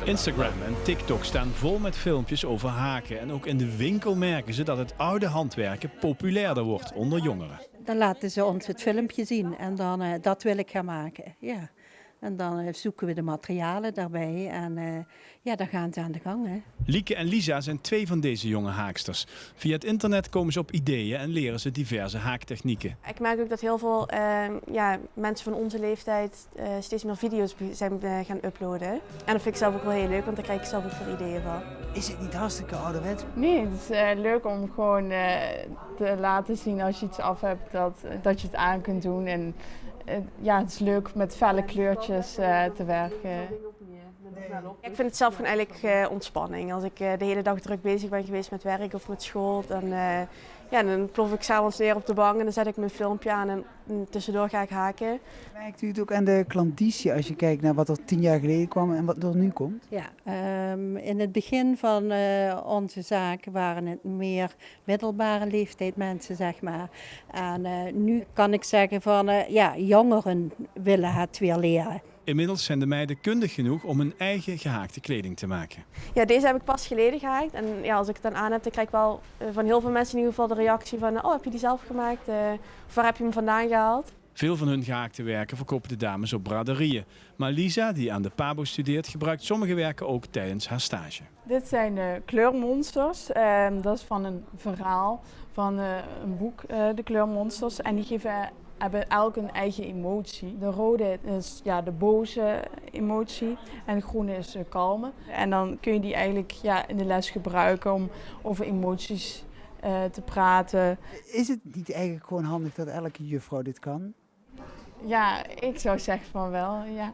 Instagram en TikTok staan vol met filmpjes over haken. En ook in de winkel merken ze dat het oude handwerken populairder wordt onder jongeren. Dan laten ze ons het filmpje zien en dan dat wil ik gaan maken. Ja. En dan zoeken we de materialen daarbij en dan gaan ze aan de gang. Hè. Lieke en Lisa zijn 2 van deze jonge haaksters. Via het internet komen ze op ideeën en leren ze diverse haaktechnieken. Ik merk ook dat heel veel mensen van onze leeftijd steeds meer video's zijn gaan uploaden. En dat vind ik zelf ook wel heel leuk, want daar krijg ik zelf ook veel ideeën van. Is het niet hartstikke ouderwets? Nee, het is leuk om gewoon te laten zien als je iets af hebt dat je het aan kunt doen. En het is leuk met felle kleurtjes te werken. Ik vind het zelf gewoon eigenlijk ontspanning. Als ik de hele dag druk bezig ben geweest met werk of met school, dan plof ik 's avonds neer op de bank en dan zet ik mijn filmpje aan en tussendoor ga ik haken. Merkt u het ook aan de klandizie als je kijkt naar wat er 10 jaar geleden kwam en wat er nu komt? Ja, in het begin van onze zaak waren het meer middelbare leeftijd mensen, zeg maar. En nu kan ik zeggen van jongeren willen het weer leren. Inmiddels zijn de meiden kundig genoeg om hun eigen gehaakte kleding te maken. Ja, deze heb ik pas geleden gehaakt. En ja, als ik het dan aan heb, dan krijg ik wel van heel veel mensen in ieder geval de reactie van heb je die zelf gemaakt? Of waar heb je hem vandaan gehaald? Veel van hun gehaakte werken verkopen de dames op braderieën. Maar Lisa, die aan de PABO studeert, gebruikt sommige werken ook tijdens haar stage. Dit zijn kleurmonsters. Dat is van een verhaal van een boek, de kleurmonsters. En die hebben elk een eigen emotie. De rode is de boze emotie en de groene is de kalme. En dan kun je die eigenlijk in de les gebruiken om over emoties te praten. Is het niet eigenlijk gewoon handig dat elke juffrouw dit kan? Ja, ik zou zeggen van wel, ja.